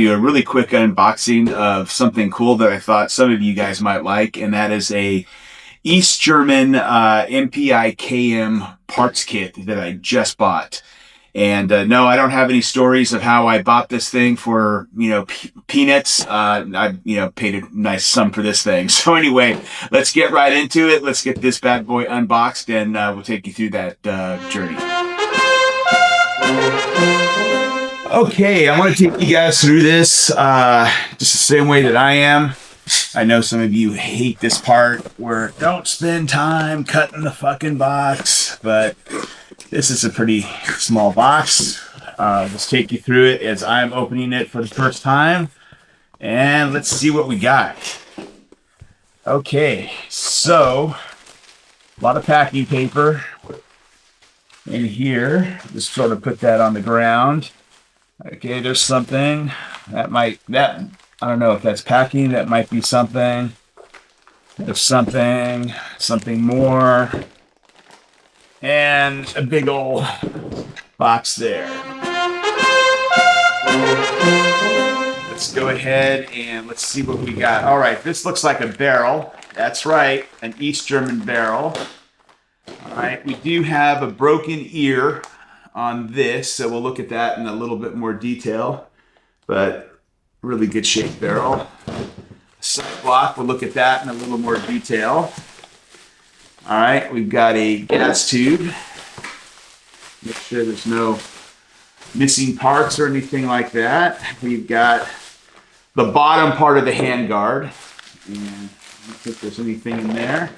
you a really quick unboxing of something cool that I thought some of you guys might like, and that is a East German MPi-KM parts kit that I just bought. And no, I don't have any stories of how I bought this thing for, peanuts. I, paid a nice sum for this thing. So anyway, let's get right into it. Let's get this bad boy unboxed, and we'll take you through that journey. Okay, I want to take you guys through this just the same way that I am. I know some of you hate this part where don't spend time cutting the fucking box, but this is a pretty small box. Let's take you through it as I'm opening it for the first time, and let's see what we got. Okay, so a lot of packing paper in here. Just sort of put that on the ground. Okay, there's something I don't know if that's packing. That might be something. There's something more, and a big old box there. Let's go ahead and let's see what we got. All right, this looks like a barrel. That's right, an East German barrel. All right, we do have a broken ear on this, so we'll look at that in a little bit more detail, but really good shape barrel. Side block, we'll look at that in a little more detail. All right, we've got a gas tube. Make sure there's no missing parts or anything like that. We've got the bottom part of the handguard, and I don't think there's anything in there.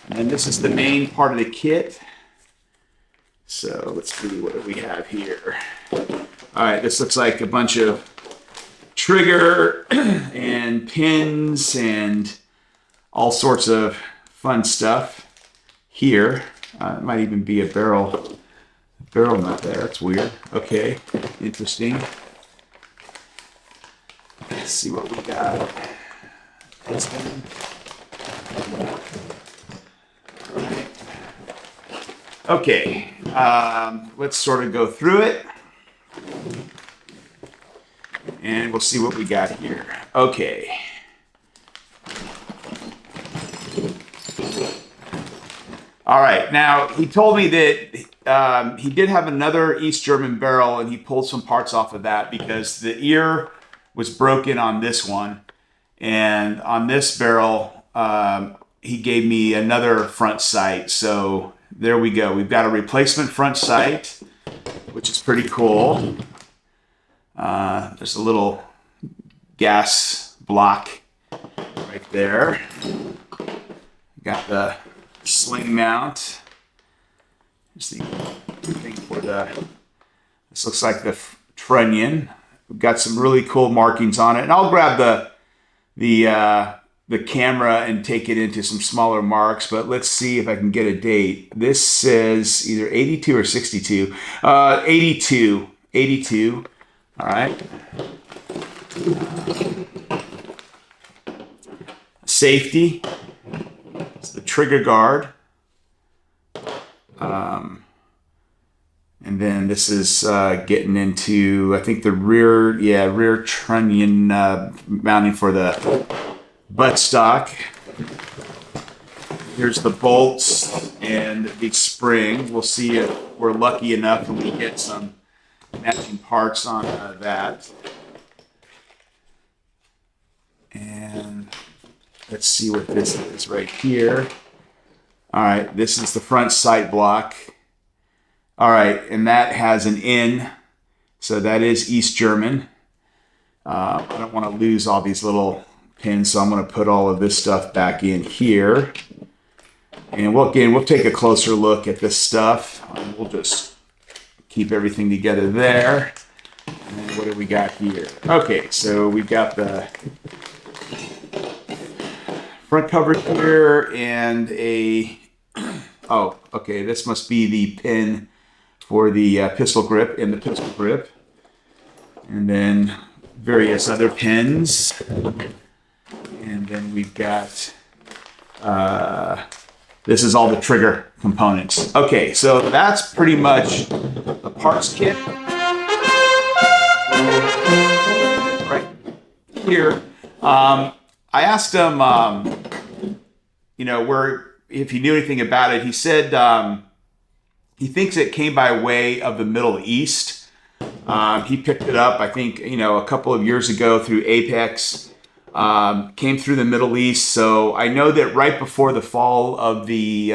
And then this is the main part of the kit. So let's see, what do we have here? All right, this looks like a bunch of trigger and pins and all sorts of fun stuff here. It might even be a barrel nut there. That's weird. Okay, interesting. Let's see what we got. Okay, let's sort of go through it, and we'll see what we got here. Okay. All right, now he told me that he did have another East German barrel, and he pulled some parts off of that because the ear was broken on this one, and on this barrel, he gave me another front sight. So there we go. We've got a replacement front sight, which is pretty cool. There's a little gas block right there. Got the sling mount. Here's the thing for this looks like the trunnion. We've got some really cool markings on it. And I'll grab the camera and take it into some smaller marks, but let's see if I can get a date. This says either 82 or 62. 82. All right. Safety. It's the trigger guard. And then this is getting into, I think, the rear trunnion mounting for the buttstock. Here's the bolts and the spring. We'll see if we're lucky enough and we get some matching parts on that. And let's see what this is right here. All right, this is the front sight block. All right, and that has an N, so that is East German. I don't want to lose all these little pins, so I'm going to put all of this stuff back in here. And we'll take a closer look at this stuff. We'll just keep everything together there. And what do we got here? Okay, so we've got the front cover here and oh, okay, this must be the pin for the pistol grip and the pistol grip. And then various other pins. And then we've got, this is all the trigger components. Okay, so that's pretty much the parts kit. Right here. I asked him, if he knew anything about it. He said he thinks it came by way of the Middle East. He picked it up, I think, a couple of years ago through Apex. Came through the Middle East. So I know that right before the fall of the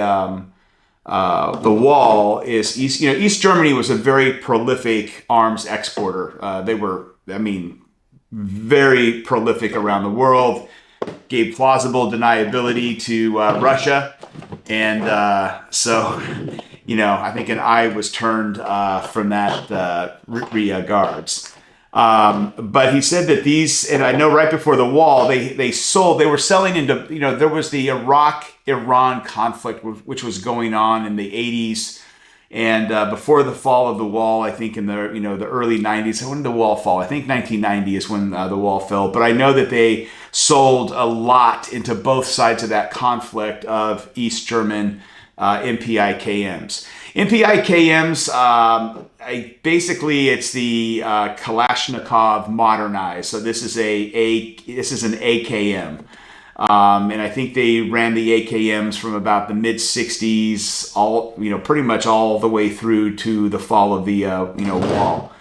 wall is East Germany was a very prolific arms exporter. They were, very prolific around the world. Gave plausible deniability to Russia, and so I think an eye was turned from that regards. But he said that these, and I know right before the wall, they were selling into, there was the Iraq-Iran conflict, which was going on in the 80s. And before the fall of the wall, I think in the, the early 90s, when did the wall fall? I think 1990 is when the wall fell. But I know that they sold a lot into both sides of that conflict of East German MPi-KMs. MPi-KMs, basically it's the Kalashnikov modernized. So this is an AKM. And I think they ran the AKMs from about the mid 60s, pretty much all the way through to the fall of the, wall.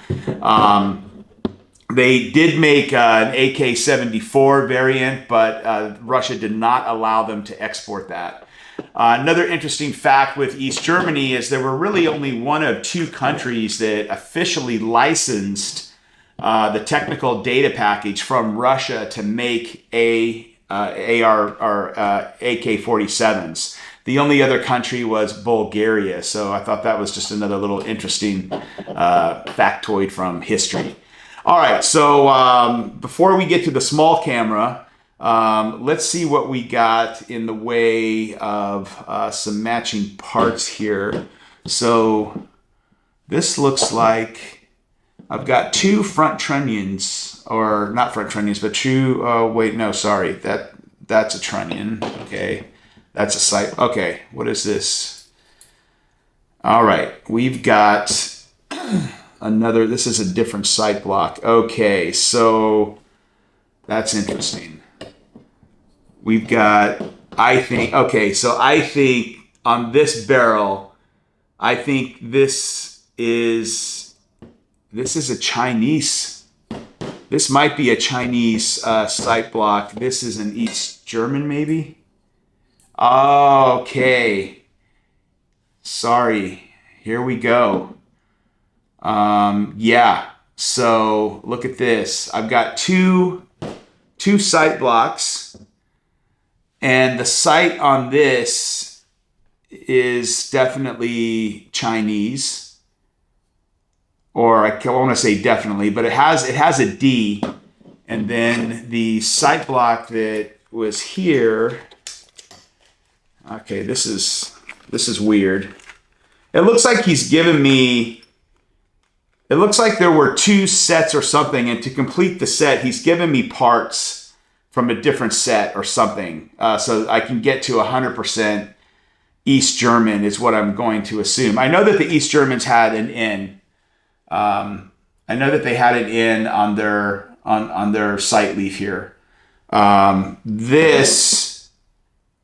They did make an AK-74 variant, but Russia did not allow them to export that. Another interesting fact with East Germany is there were really only one of two countries that officially licensed the technical data package from Russia to make AK-47s. The only other country was Bulgaria. So I thought that was just another little interesting factoid from history. All right, so before we get to the small camera, let's see what we got in the way of some matching parts here. So this looks like I've got two front trunnions, or not front trunnions, but two, that's a trunnion. Okay, that's a sight. Okay, what is this? All right, we've got this is a different sight block. Okay, so that's interesting. We've got, I think on this barrel, I think this is a Chinese. This might be a Chinese sight block. This is an East German, maybe? Okay. Sorry. Here we go. Yeah. So look at this. I've got two sight blocks, and the sight on this is definitely Chinese. Or I want to say definitely, but it has a D, and then the sight block that was here. Okay, this is weird. It looks like he's given me. It looks like there were two sets or something, and to complete the set, he's given me parts from a different set or something, so I can get to 100% East German is what I'm going to assume. I know that the East Germans had an N. I know that they had it in on their sight leaf here. This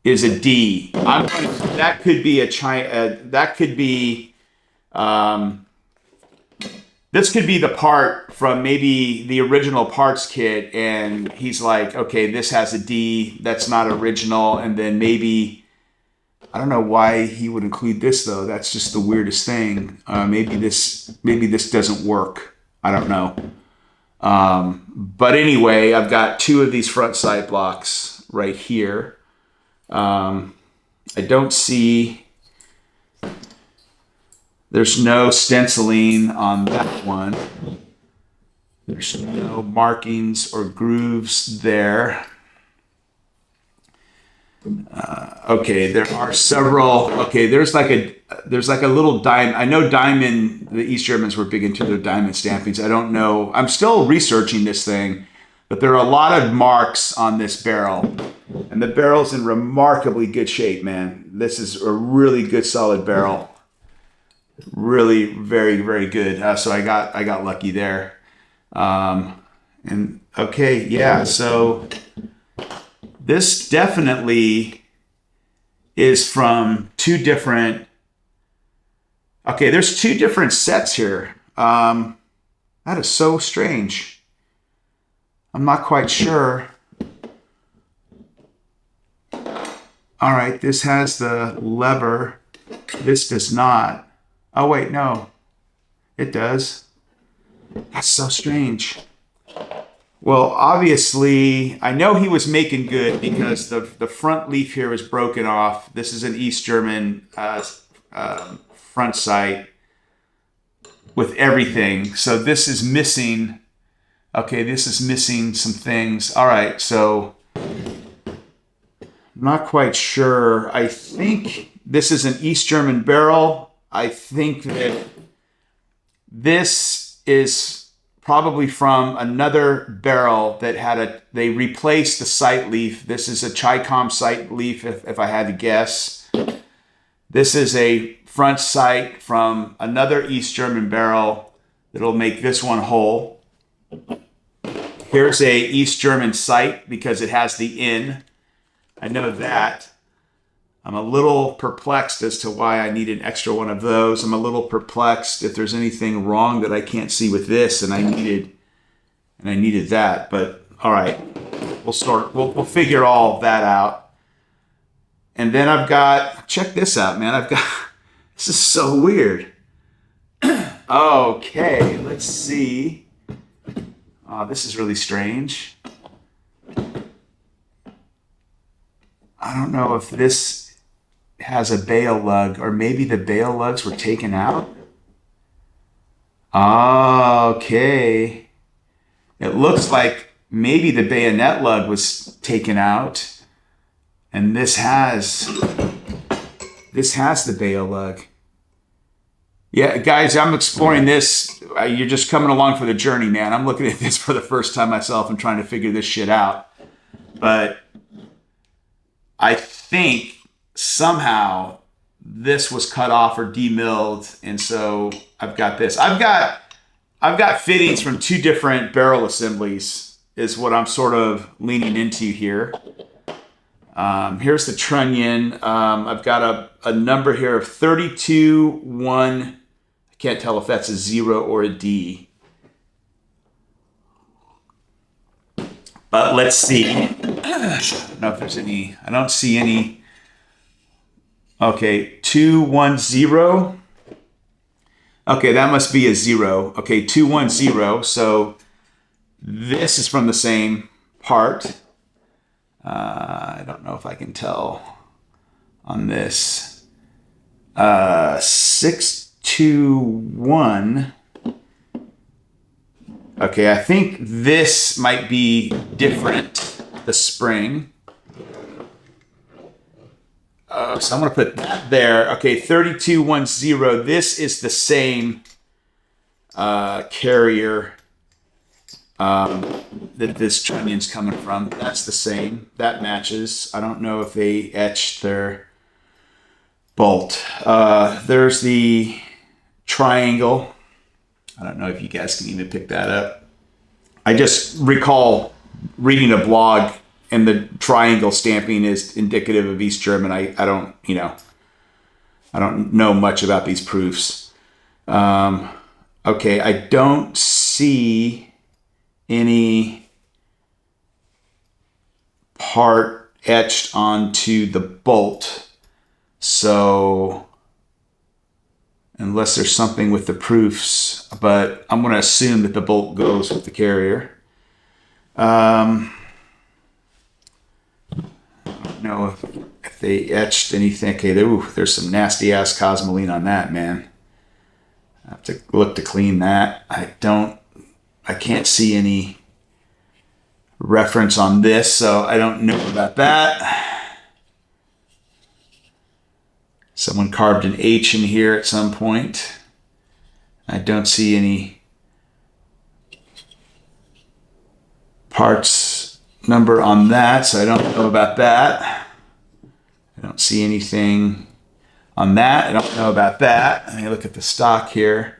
is a D. That could be a China. That could be. This could be the part from maybe the original parts kit, and he's like, okay, this has a D. That's not original, and then maybe. I don't know why he would include this though. That's just the weirdest thing. Maybe this doesn't work. I don't know. But anyway, I've got two of these front sight blocks right here. I don't see. There's no stenciling on that one. There's no markings or grooves there. Okay, there are several. Okay, there's like a little diamond. I know diamond. The East Germans were big into their diamond stampings. I don't know. I'm still researching this thing, but there are a lot of marks on this barrel, and the barrel's in remarkably good shape, man. This is a really good, solid barrel. Really, very, very good. So I got lucky there. And Okay, yeah, so this definitely is from two different, okay, there's two different sets here. That is so strange. I'm not quite sure. All right, this has the lever. This does not. Oh, wait, no. It does. That's so strange. Well, obviously, I know he was making good because the front leaf here was broken off. This is an East German front sight with everything. So this is missing. Okay, this is missing some things. All right, so I'm not quite sure. I think this is an East German barrel. I think that this is probably from another barrel that had they replaced the sight leaf. This is a Chicom sight leaf, if I had to guess. This is a front sight from another East German barrel that'll make this one whole. Here's a East German sight because it has the in. I know that. I'm a little perplexed as to why I need an extra one of those. I'm a little perplexed if there's anything wrong that I can't see with this, and I needed that. But all right, we'll figure all that out. And then I've got, check this out, man. This is so weird. Okay, let's see. Oh, this is really strange. I don't know if this has a bail lug, or maybe the bail lugs were taken out. Okay. It looks like maybe the bayonet lug was taken out, and this has the bail lug. Yeah, guys, I'm exploring this. You're just coming along for the journey, man. I'm looking at this for the first time myself and trying to figure this shit out. But I think somehow this was cut off or demilled, and so I've got this. I've got fittings from two different barrel assemblies, is what I'm sort of leaning into here. Here's the trunnion. I've got a number here of 32-1. I can't tell if that's a 0 or a D. But let's see. I don't know if there's any. I don't see any. Okay, 210. Okay, that must be a 0. Okay, 210. So this is from the same part. I don't know if I can tell on this. 621. Okay, I think this might be different, the spring. So I'm going to put that there. Okay, 3210. This is the same carrier that this trunnion's coming from. That's the same. That matches. I don't know if they etched their bolt. There's the triangle. I don't know if you guys can even pick that up. I just recall reading a blog, and the triangle stamping is indicative of East German. I don't know much about these proofs. Okay, I don't see any part etched onto the bolt. So unless there's something with the proofs, but I'm going to assume that the bolt goes with the carrier. I don't know if they etched anything. Okay, there's some nasty ass cosmoline on that, man. I have to look to clean that. I can't see any reference on this, so I don't know about that. Someone carved an H in here at some point. I don't see any parts number on that, so I don't know about that. I don't see anything on that. I don't know about that. Let me look at the stock here.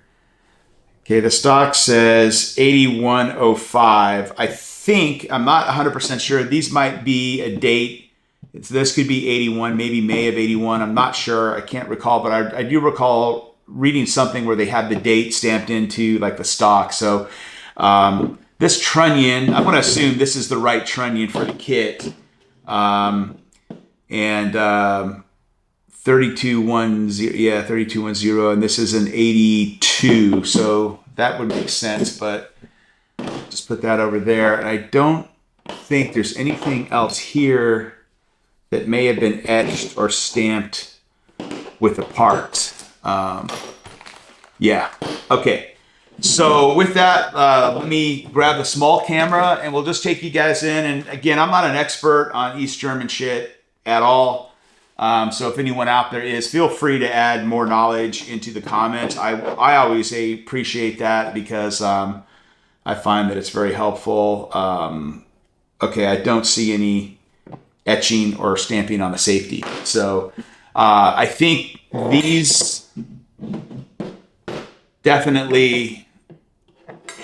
Okay, the stock says 8105. I think, I'm not 100% sure. These might be a date. This could be 81, maybe May of 81. I'm not sure. I can't recall, but I do recall reading something where they had the date stamped into like the stock. So this trunnion, I'm going to assume this is the right trunnion for the kit. And 3210, yeah, 3210, and this is an 82, so that would make sense, but just put that over there. And I don't think there's anything else here that may have been etched or stamped with the part. Yeah, okay. So with that, let me grab the small camera and we'll just take you guys in. And again, I'm not an expert on East German shit at all. So if anyone out there is, feel free to add more knowledge into the comments. I always appreciate that because I find that it's very helpful. Okay, I don't see any etching or stamping on the safety. So I think these definitely,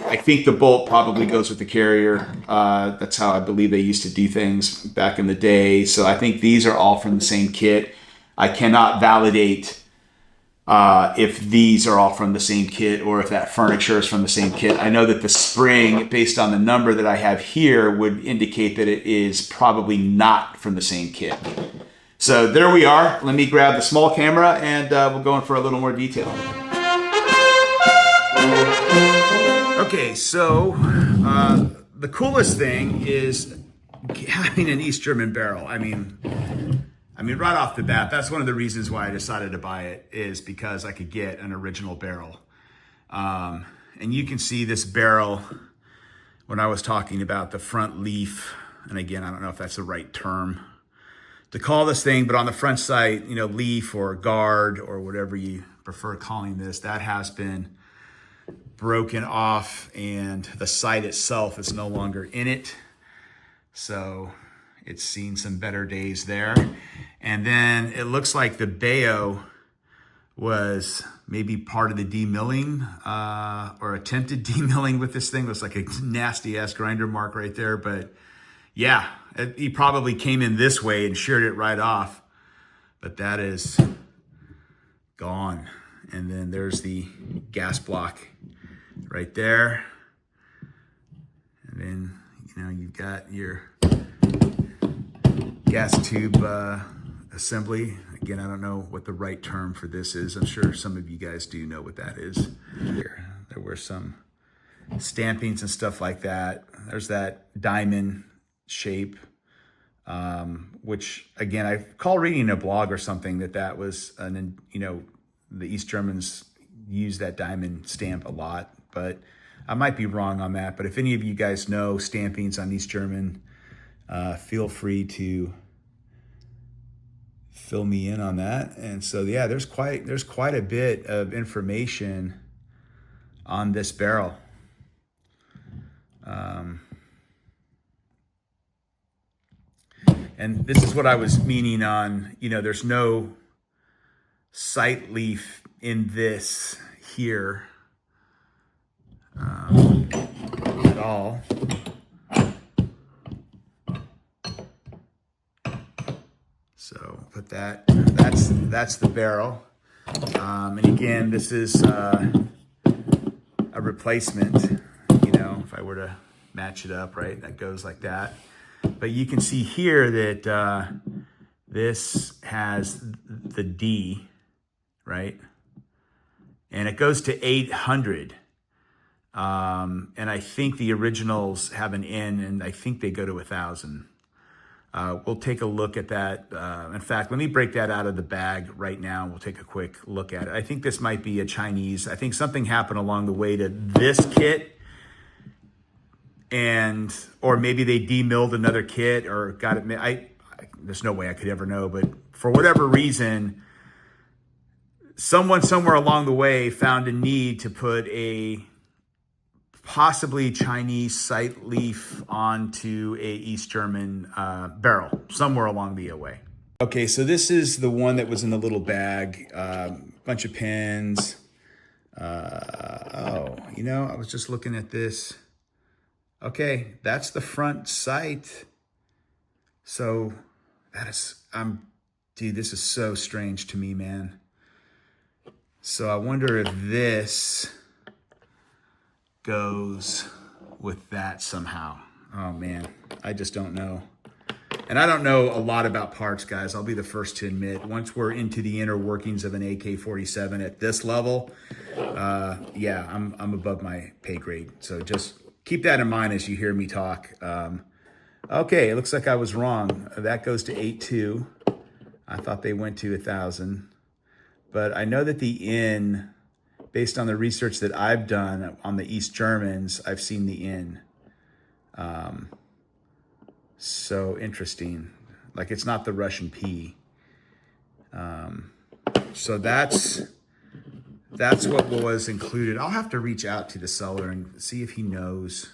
I think the bolt probably goes with the carrier. That's how I believe they used to do things back in the day. So I think these are all from the same kit. I cannot validate if these are all from the same kit or if that furniture is from the same kit. I know that the spring, based on the number that I have here, would indicate that it is probably not from the same kit. So there we are. Let me grab the small camera and we'll go in for a little more detail. Okay, so the coolest thing is having an East German barrel. I mean, right off the bat, that's one of the reasons why I decided to buy it, is because I could get an original barrel. And you can see this barrel when I was talking about the front leaf. And again, I don't know if that's the right term to call this thing, but on the front sight, you know, leaf or guard or whatever you prefer calling this, that has been broken off and the sight itself is no longer in it. So it's seen some better days there. And then it looks like the bayo was maybe part of the demilling or attempted demilling with this thing. It was like a nasty ass grinder mark right there. But yeah, he probably came in this way and sheared it right off. But that is gone. And then there's the gas block right there. And then, you know, you've got your gas tube assembly. Again, I don't know what the right term for this is. I'm sure some of you guys do know what that is. Here, there were some stampings and stuff like that. There's that diamond shape, which again, I recall reading a blog or something that was, you know, the East Germans use that diamond stamp a lot, but I might be wrong on that. But if any of you guys know stampings on East German, feel free to fill me in on that. And so, yeah, there's quite a bit of information on this barrel. And this is what I was meaning on, you know, there's no sight leaf in this here at all. So put that's the barrel. And again, this is a replacement, you know, if I were to match it up, right, that goes like that. But you can see here that this has the D, right? And it goes to 800. And I think the originals have an N, and I think they go to 1,000. We'll take a look at that. In fact, let me break that out of the bag right now, and we'll take a quick look at it. I think this might be a Chinese. I think something happened along the way to this kit, or maybe they demilled another kit or got it. There's no way I could ever know, but for whatever reason, someone somewhere along the way found a need to put a possibly Chinese sight leaf onto a East German barrel somewhere along the way. Okay, so this is the one that was in the little bag, bunch of pins, Oh, I was just looking at this. Okay, that's the front sight. So dude, this is so strange to me, man. So I wonder if this goes with that somehow. Oh man, I just don't know. And I don't know a lot about parts, guys. I'll be the first to admit. Once we're into the inner workings of an AK-47 at this level, yeah, I'm above my pay grade. So just keep that in mind as you hear me talk. Okay, it looks like I was wrong. That goes to 8.2. I thought they went to 1,000. But I know that the in, based on the research that I've done on the East Germans, I've seen the in. So interesting. Like, it's not the Russian P. So that's what was included. I'll have to reach out to the seller and see if he knows.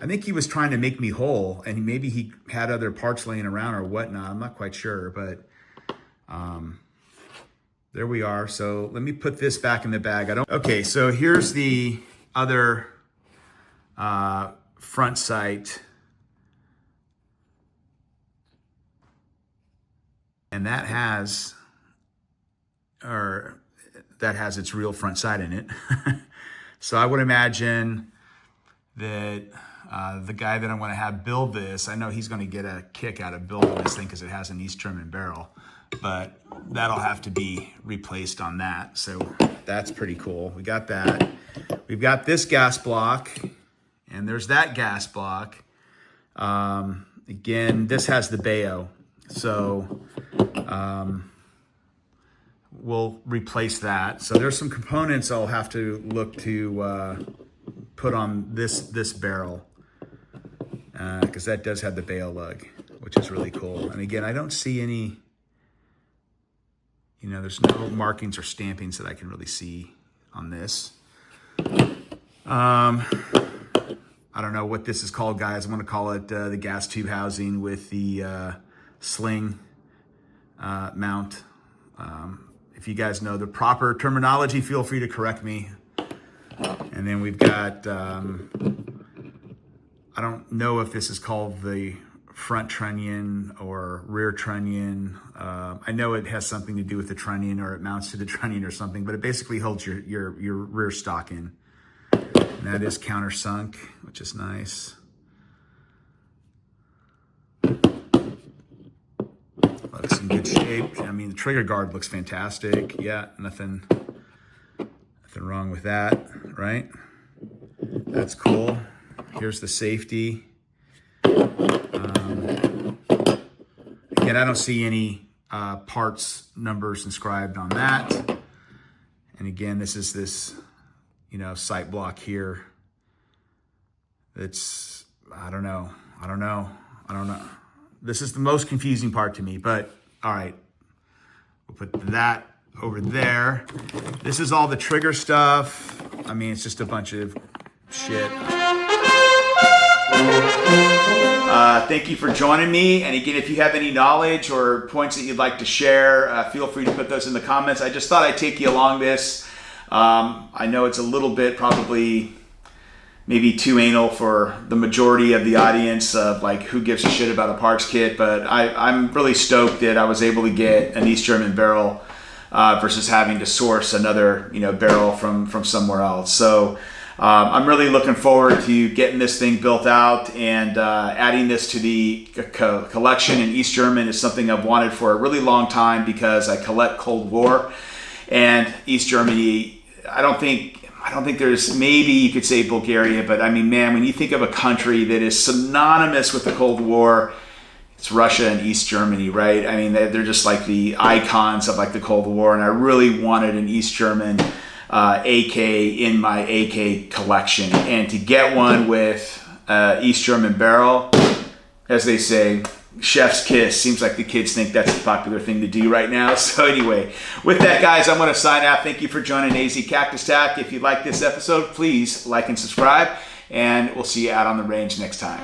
I think he was trying to make me whole, and maybe he had other parts laying around or whatnot. I'm not quite sure, but there we are. So let me put this back in the bag. Okay, so here's the other front sight. And that has its real front sight in it. So I would imagine that the guy that I'm going to have build this, I know he's going to get a kick out of building this thing because it has an East German barrel, but that'll have to be replaced on that. So that's pretty cool. We got that. We've got this gas block, and there's that gas block. Again, this has the Bayo. So we'll replace that. So there's some components I'll have to look to put on this barrel because that does have the Bayo lug, which is really cool. And again, I don't see any, there's no markings or stampings that I can really see on this. I don't know what this is called, guys. I'm going to call it the gas tube housing with the sling mount. If you guys know the proper terminology, feel free to correct me. And then we've got, I don't know if this is called the front trunnion or rear trunnion. I know it has something to do with the trunnion, or it mounts to the trunnion or something, but it basically holds your rear stock in. And that is countersunk, which is nice. Looks in good shape. I mean, the trigger guard looks fantastic. Yeah, nothing wrong with that, right? That's cool. Here's the safety. Again, I don't see any parts numbers inscribed on that. And again, this is this, sight block here. It's, I don't know. This is the most confusing part to me, but all right. We'll put that over there. This is all the trigger stuff. I mean, it's just a bunch of shit. Thank you for joining me. And again, if you have any knowledge or points that you'd like to share, feel free to put those in the comments. I just thought I'd take you along this. I know it's a little bit probably maybe too anal for the majority of the audience of like who gives a shit about a parts kit, but I'm really stoked that I was able to get an East German barrel versus having to source another barrel from somewhere else. So I'm really looking forward to getting this thing built out and adding this to the collection. And East German is something I've wanted for a really long time because I collect Cold War, and East Germany, I don't think there's, maybe you could say Bulgaria, but I mean, man, when you think of a country that is synonymous with the Cold War, it's Russia and East Germany, right? I mean, they're just like the icons of like the Cold War, and I really wanted an East German AK in my AK collection, and to get one with East German barrel, as they say, chef's kiss. Seems like the kids think that's the popular thing to do right now. So anyway, with that, guys, I'm going to sign out. Thank you for joining AZ Cactus Tack. If you like this episode, please like and subscribe, and we'll see you out on the range next time.